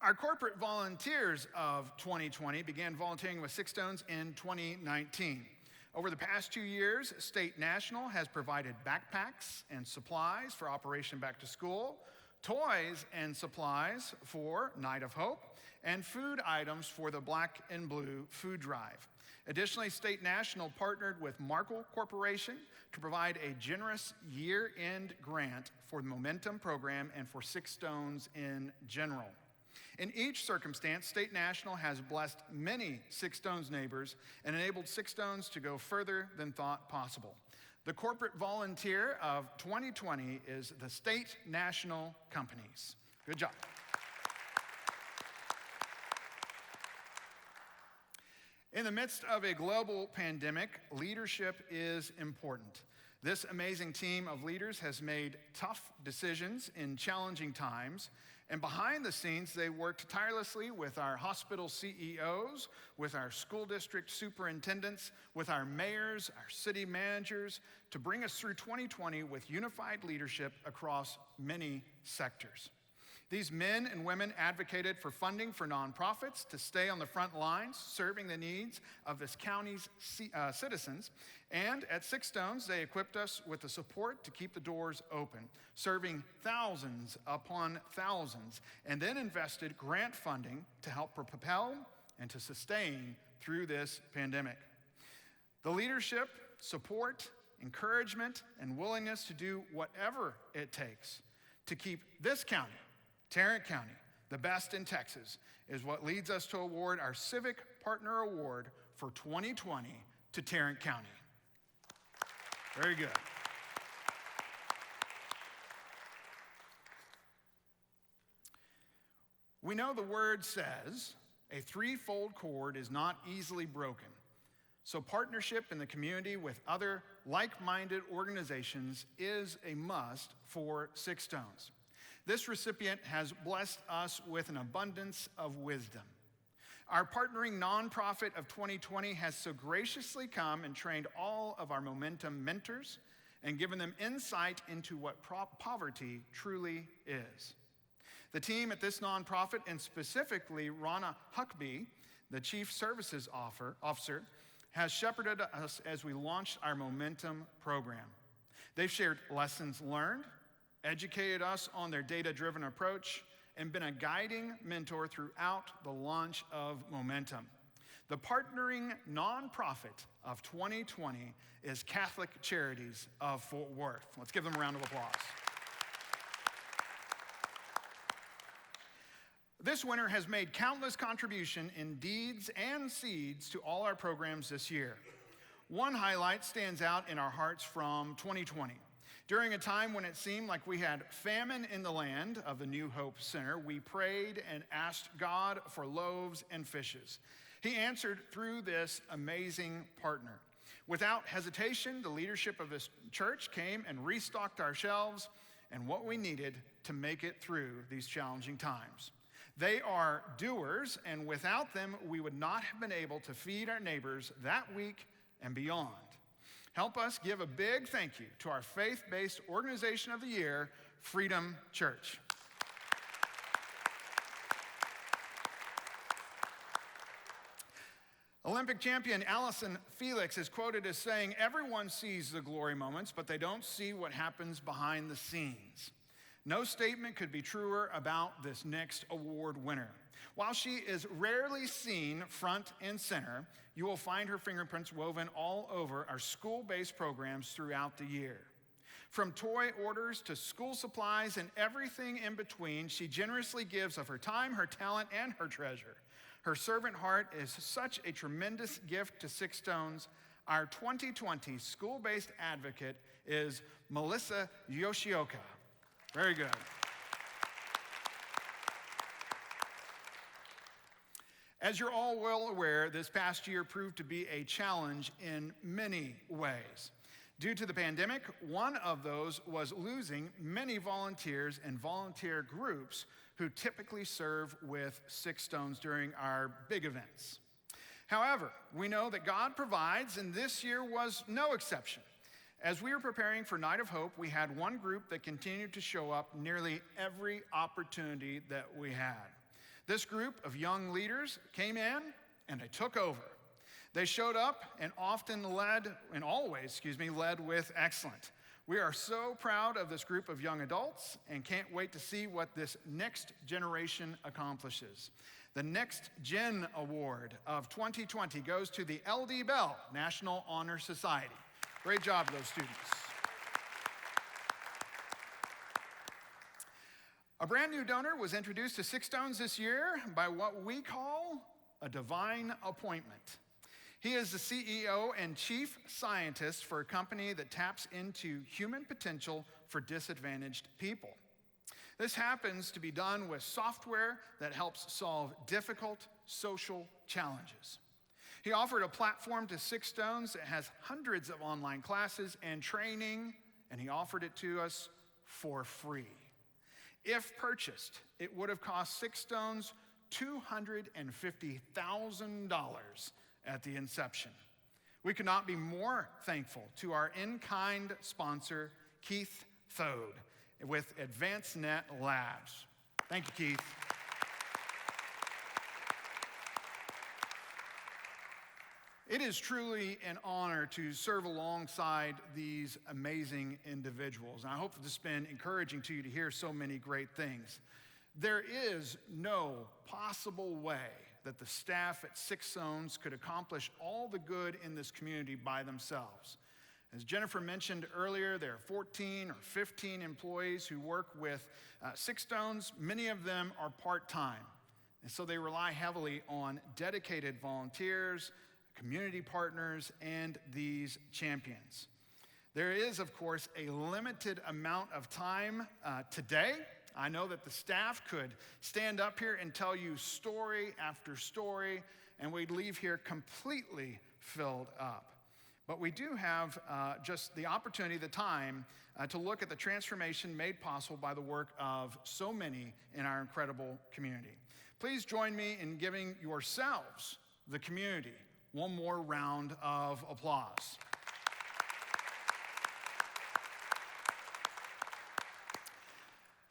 B: Our corporate volunteers of 2020 began volunteering with Six Stones in 2019. Over the past 2 years, State National has provided backpacks and supplies for Operation Back to School, toys and supplies for Night of Hope, and food items for the Black and Blue Food Drive. Additionally, State National partnered with Markle Corporation to provide a generous year-end grant for the Momentum program and for Six Stones in general. In each circumstance, State National has blessed many Six Stones neighbors and enabled Six Stones to go further than thought possible. The corporate volunteer of 2020 is the State National Companies. Good job. In the midst of a global pandemic, leadership is important. This amazing team of leaders has made tough decisions in challenging times, and behind the scenes, they worked tirelessly with our hospital CEOs, with our school district superintendents, with our mayors, our city managers, to bring us through 2020 with unified leadership across many sectors. These men and women advocated for funding for nonprofits to stay on the front lines, serving the needs of this county's citizens. And at Six Stones, they equipped us with the support to keep the doors open, serving thousands upon thousands, and then invested grant funding to help propel and to sustain through this pandemic. The leadership, support, encouragement, and willingness to do whatever it takes to keep this county, Tarrant County, the best in Texas, is what leads us to award our Civic Partner Award for 2020 to Tarrant County. Very good. We know the word says a threefold cord is not easily broken. So partnership in the community with other like-minded organizations is a must for Six Stones. This recipient has blessed us with an abundance of wisdom. Our partnering nonprofit of 2020 has so graciously come and trained all of our Momentum mentors and given them insight into what poverty truly is. The team at this nonprofit, and specifically Ronna Huckabee, the Chief Services Officer, has shepherded us as we launched our Momentum program. They've shared lessons learned, educated us on their data-driven approach, and been a guiding mentor throughout the launch of Momentum. The partnering nonprofit of 2020 is Catholic Charities of Fort Worth. Let's give them a round of applause. This winter has made countless contributions in deeds and seeds to all our programs this year. One highlight stands out in our hearts from 2020. During a time when it seemed like we had famine in the land of the New Hope Center, we prayed and asked God for loaves and fishes. He answered through this amazing partner. Without hesitation, the leadership of this church came and restocked our shelves and what we needed to make it through these challenging times. They are doers, and without them, we would not have been able to feed our neighbors that week and beyond. Help us give a big thank you to our faith-based organization of the year, Freedom Church. Olympic champion Allison Felix is quoted as saying, "Everyone sees the glory moments, but they don't see what happens behind the scenes." No statement could be truer about this next award winner. While she is rarely seen front and center, you will find her fingerprints woven all over our school-based programs throughout the year. From toy orders to school supplies and everything in between, she generously gives of her time, her talent, and her treasure. Her servant heart is such a tremendous gift to Six Stones. Our 2020 school-based advocate is Melissa Yoshioka. Very good. As you're all well aware, this past year proved to be a challenge in many ways. Due to the pandemic, one of those was losing many volunteers and volunteer groups who typically serve with Six Stones during our big events. However, we know that God provides, and this year was no exception. As we were preparing for Night of Hope, we had one group that continued to show up nearly every opportunity that we had. This group of young leaders came in and they took over. They showed up and always led with excellence. We are so proud of this group of young adults and can't wait to see what this next generation accomplishes. The Next Gen Award of 2020 goes to the L.D. Bell National Honor Society. Great job to those students. A brand new donor was introduced to Six Stones this year by what we call a divine appointment. He is the CEO and chief scientist for a company that taps into human potential for disadvantaged people. This happens to be done with software that helps solve difficult social challenges. He offered a platform to Six Stones that has hundreds of online classes and training, and he offered it to us for free. If purchased, it would have cost Six Stones $250,000 at the inception. We could not be more thankful to our in-kind sponsor, Keith Thode, with AdvanceNet Labs. Thank you, Keith. It is truly an honor to serve alongside these amazing individuals. And I hope this has been encouraging to you to hear so many great things. There is no possible way that the staff at Six Stones could accomplish all the good in this community by themselves. As Jennifer mentioned earlier, there are 14 or 15 employees who work with Six Stones. Many of them are part-time, and so they rely heavily on dedicated volunteers, community partners, and these champions. There is, of course, a limited amount of time today. I know that the staff could stand up here and tell you story after story, and we'd leave here completely filled up. But we do have just the opportunity, the time, to look at the transformation made possible by the work of so many in our incredible community. Please join me in giving yourselves, the community, one more round of applause.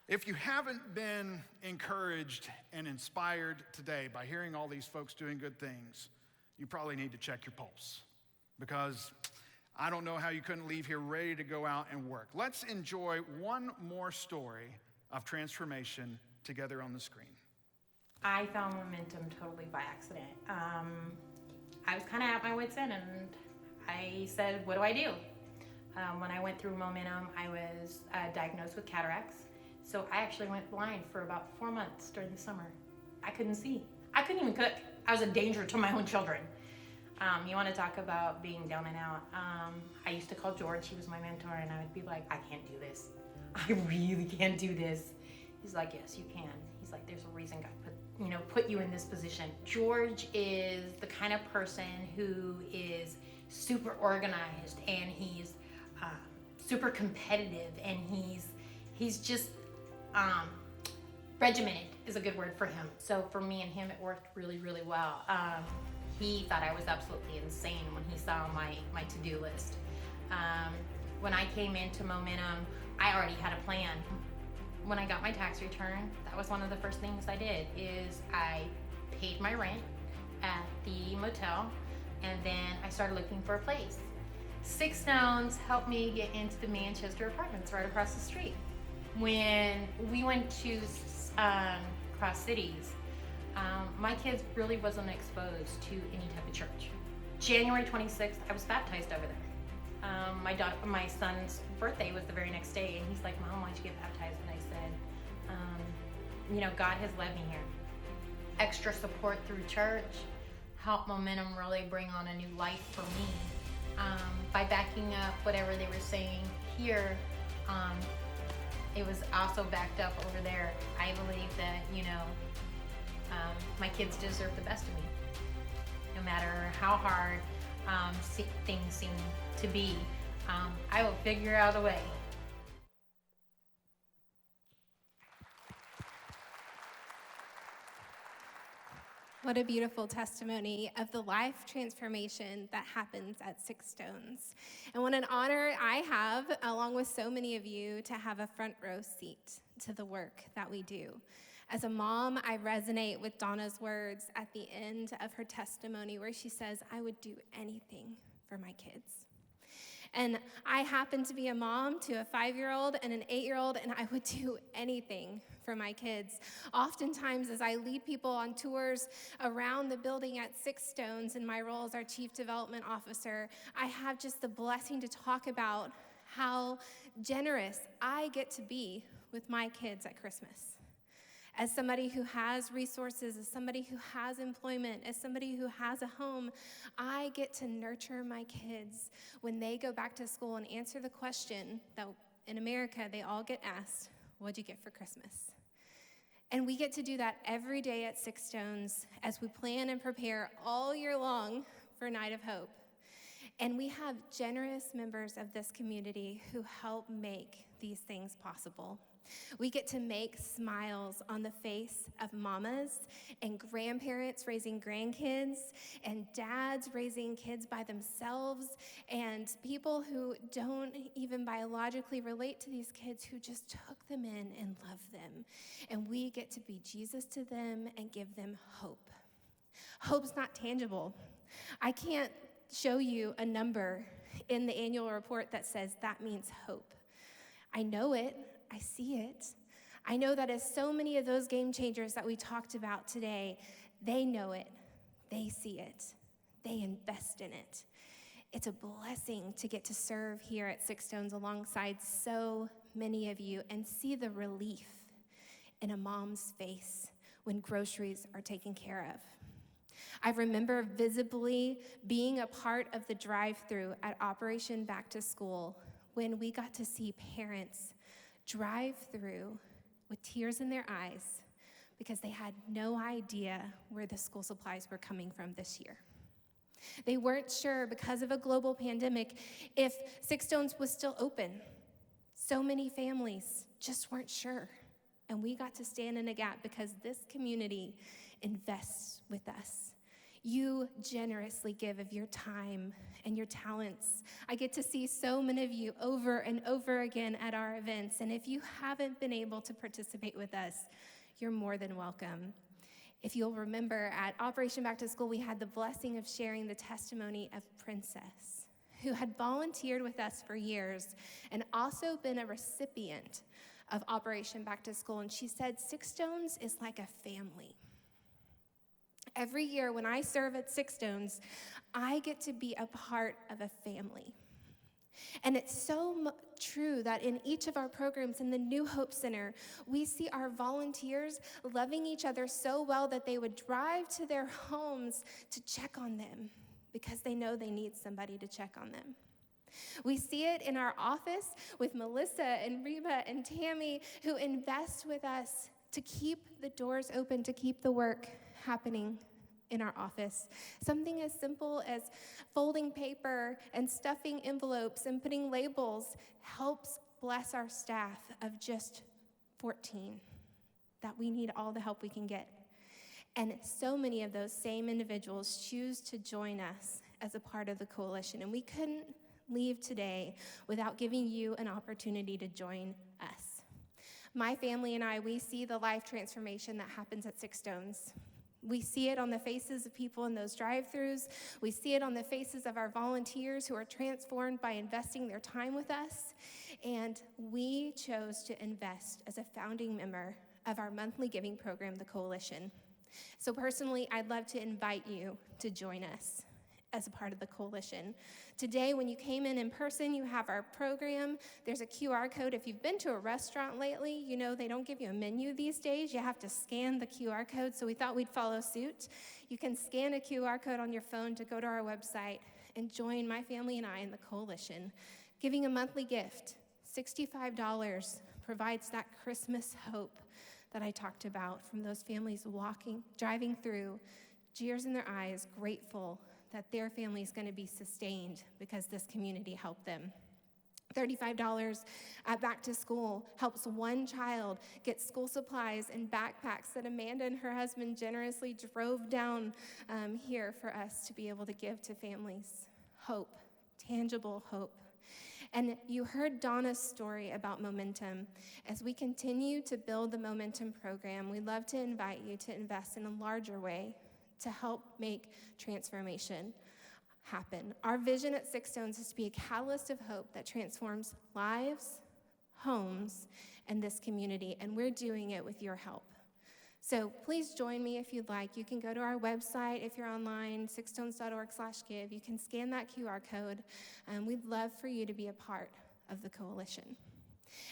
B: If you haven't been encouraged and inspired today by hearing all these folks doing good things, you probably need to check your pulse, because I don't know how you couldn't leave here ready to go out and work. Let's enjoy one more story of transformation together on the screen.
E: I found Momentum totally by accident. I was kind of at my wit's end, and I said, what do I do? When I went through Momentum, I was diagnosed with cataracts. So I actually went blind for about 4 months during the summer. I couldn't see. I couldn't even cook. I was a danger to my own children. You want to talk about being down and out. I used to call George, he was my mentor, and I would be like, I can't do this. I really can't do this. He's like, yes, you can. He's like, there's a reason God put you in this position. George is the kind of person who is super organized, and he's super competitive, and he's just regimented is a good word for him. So for me and him, it worked really, really well. He thought I was absolutely insane when he saw my to-do list. When I came into Momentum, I already had a plan. When I got my tax return, that was one of the first things I did, is I paid my rent at the motel, and then I started looking for a place. Six Stones helped me get into the Manchester Apartments right across the street. When we went to Cross Cities, my kids really wasn't exposed to any type of church. January 26th, I was baptized over there. My son's birthday was the very next day, and he's like, Mom, why'd you get baptized? And I said, God has led me here. Extra support through church helped Momentum really bring on a new life for me. By backing up whatever they were saying here, it was also backed up over there. I believe that, my kids deserve the best of me. No matter how hard things seem to be, I will figure out a way.
A: What a beautiful testimony of the life transformation that happens at Six Stones. And what an honor I have, along with so many of you, to have a front row seat to the work that we do. As a mom, I resonate with Donna's words at the end of her testimony where she says, I would do anything for my kids. And I happen to be a mom to a 5-year-old and an 8-year-old, and I would do anything for my kids. Oftentimes, as I lead people on tours around the building at Six Stones in my role as our Chief Development Officer, I have just the blessing to talk about how generous I get to be with my kids at Christmas. As somebody who has resources, as somebody who has employment, as somebody who has a home, I get to nurture my kids when they go back to school and answer the question that in America they all get asked, what'd you get for Christmas? And we get to do that every day at Six Stones as we plan and prepare all year long for Night of Hope. And we have generous members of this community who help make these things possible. We get to make smiles on the face of mamas and grandparents raising grandkids and dads raising kids by themselves and people who don't even biologically relate to these kids who just took them in and love them. And we get to be Jesus to them and give them hope. Hope's not tangible. I can't show you a number in the annual report that says that means hope. I know it. I see it. I know that as so many of those game changers that we talked about today, they know it, they see it, they invest in it. It's a blessing to get to serve here at Six Stones alongside so many of you and see the relief in a mom's face when groceries are taken care of. I remember visibly being a part of the drive-thru at Operation Back to School when we got to see parents drive through with tears in their eyes because they had no idea where the school supplies were coming from this year. They weren't sure because of a global pandemic if Six Stones was still open. So many families just weren't sure. And we got to stand in a gap because this community invests with us. You generously give of your time and your talents. I get to see so many of you over and over again at our events. And if you haven't been able to participate with us, you're more than welcome. If you'll remember, at Operation Back to School, we had the blessing of sharing the testimony of Princess, who had volunteered with us for years and also been a recipient of Operation Back to School. And she said, Six Stones is like a family. Every year when I serve at Six Stones, I get to be a part of a family. And it's so true that in each of our programs in the New Hope Center, we see our volunteers loving each other so well that they would drive to their homes to check on them because they know they need somebody to check on them. We see it in our office with Melissa and Reba and Tammy, who invest with us to keep the doors open, to keep the work happening in our office. Something as simple as folding paper and stuffing envelopes and putting labels helps bless our staff of just 14, that we need all the help we can get. And so many of those same individuals choose to join us as a part of the coalition, and we couldn't leave today without giving you an opportunity to join us. My family and I, we see the life transformation that happens at Six Stones. We see it on the faces of people in those drive-thrus. We see it on the faces of our volunteers who are transformed by investing their time with us. And we chose to invest as a founding member of our monthly giving program, the Coalition. So personally, I'd love to invite you to join us as a part of the Coalition. Today, when you came in person, you have our program. There's a QR code. If you've been to a restaurant lately, you know they don't give you a menu these days. You have to scan the QR code, so we thought we'd follow suit. You can scan a QR code on your phone to go to our website and join my family and I in the Coalition. Giving a monthly gift, $65, provides that Christmas hope that I talked about from those families driving through, tears in their eyes, grateful that their family is going to be sustained because this community helped them. $35 at Back to School helps one child get school supplies and backpacks that Amanda and her husband generously drove down here for us to be able to give to families. Hope, tangible hope. And you heard Donna's story about Momentum. As we continue to build the Momentum program, we'd love to invite you to invest in a larger way to help make transformation happen. Our vision at Six Stones is to be a catalyst of hope that transforms lives, homes, and this community, and we're doing it with your help. So please join me if you'd like. You can go to our website if you're online, sixstones.org/give. You can scan that QR code, and we'd love for you to be a part of the Coalition.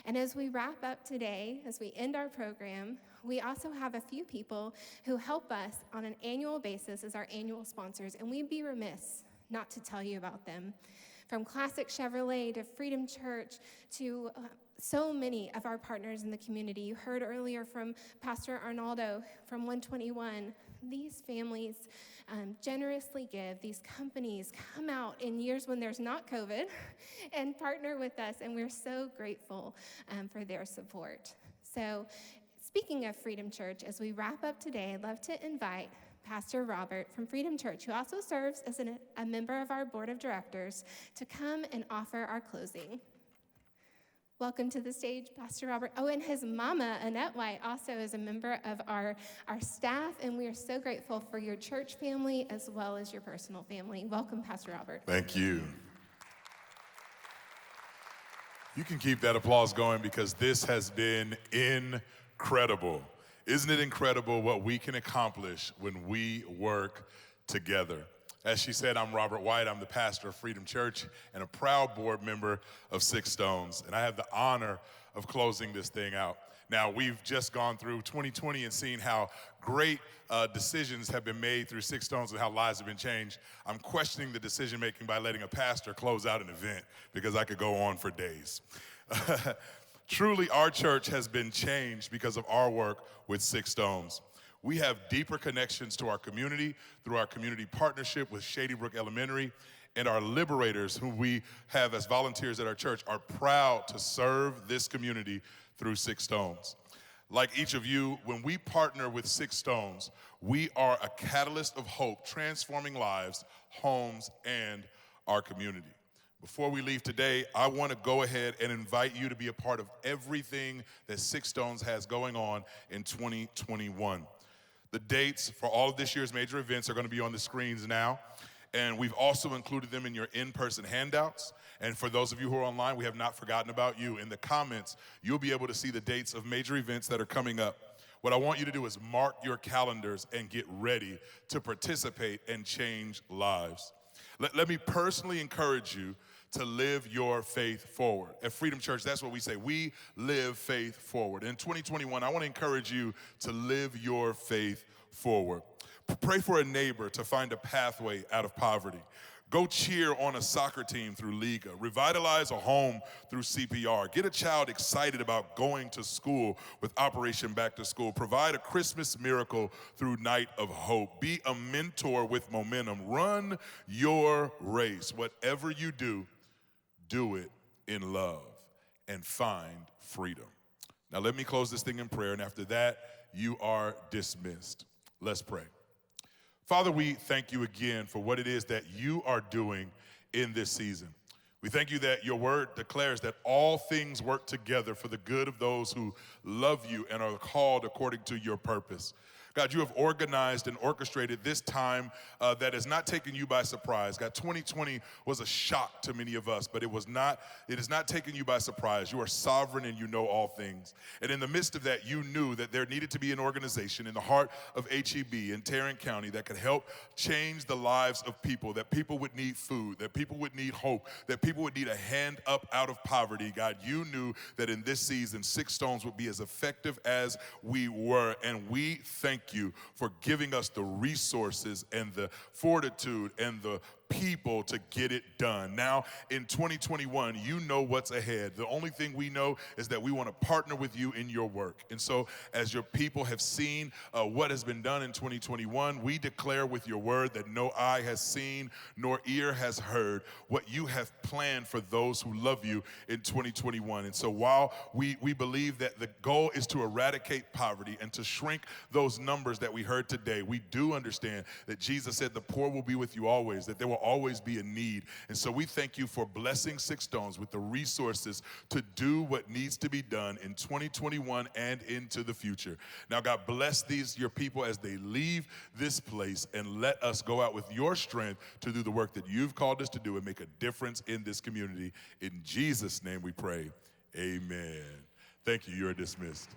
A: And as we wrap up today, as we end our program, we also have a few people who help us on an annual basis as our annual sponsors, and we'd be remiss not to tell you about them. From Classic Chevrolet to Freedom Church to so many of our partners in the community. You heard earlier from Pastor Arnaldo from 121. These families generously give. These companies come out in years when there's not COVID and partner with us, and we're so grateful for their support. So speaking of Freedom Church, as we wrap up today, I'd love to invite Pastor Robert from Freedom Church, who also serves as a member of our board of directors, to come and offer our closing. Welcome to the stage, Pastor Robert. Oh, and his mama, Annette White, also is a member of our staff, and we are so grateful for your church family as well as your personal family. Welcome, Pastor Robert.
F: Thank you. You can keep that applause going because this has been incredible. Isn't it incredible what we can accomplish when we work together? As she said, I'm Robert White. I'm the pastor of Freedom Church and a proud board member of Six Stones. And I have the honor of closing this thing out. Now, we've just gone through 2020 and seen how great decisions have been made through Six Stones and how lives have been changed. I'm questioning the decision making by letting a pastor close out an event because I could go on for days. Truly, our church has been changed because of our work with Six Stones. We have deeper connections to our community through our community partnership with Shady Brook Elementary, and our liberators, who we have as volunteers at our church, are proud to serve this community through Six Stones. Like each of you, when we partner with Six Stones, we are a catalyst of hope, transforming lives, homes, and our community. Before we leave today, I want to go ahead and invite you to be a part of everything that Six Stones has going on in 2021. The dates for all of this year's major events are going to be on the screens now, and we've also included them in your in-person handouts. And for those of you who are online, we have not forgotten about you. In the comments, you'll be able to see the dates of major events that are coming up. What I want you to do is mark your calendars and get ready to participate and change lives. Let me personally encourage you to live your faith forward. At Freedom Church, that's what we say. We live faith forward. In 2021, I want to encourage you to live your faith forward. Pray for a neighbor to find a pathway out of poverty. Go cheer on a soccer team through Liga. Revitalize a home through CPR. Get a child excited about going to school with Operation Back to School. Provide a Christmas miracle through Night of Hope. Be a mentor with momentum. Run your race. Whatever you do, do it in love and find freedom. Now let me close this thing in prayer, and after that, you are dismissed. Let's pray. Father, we thank you again for what it is that you are doing in this season. We thank you that your word declares that all things work together for the good of those who love you and are called according to your purpose. God, you have organized and orchestrated this time that has not taken you by surprise. God, 2020 was a shock to many of us, but it has not taken you by surprise. You are sovereign and you know all things. And in the midst of that, you knew that there needed to be an organization in the heart of HEB in Tarrant County that could help change the lives of people, that people would need food, that people would need hope, that people would need a hand up out of poverty. God, you knew that in this season, Six Stones would be as effective as we were, and we thank you for giving us the resources and the fortitude and the people to get it done. Now, in 2021, you know what's ahead. The only thing we know is that we want to partner with you in your work. And so, as your people have seen what has been done in 2021, we declare with your word that no eye has seen, nor ear has heard what you have planned for those who love you in 2021. And so, while we believe that the goal is to eradicate poverty and to shrink those numbers that we heard today, we do understand that Jesus said the poor will be with you always, that there will always be a need. And so we thank you for blessing Six Stones with the resources to do what needs to be done in 2021 and into the future. Now, God, bless your people as they leave this place, and let us go out with your strength to do the work that you've called us to do and make a difference in this community. In Jesus' name we pray, amen. Thank you. You're dismissed.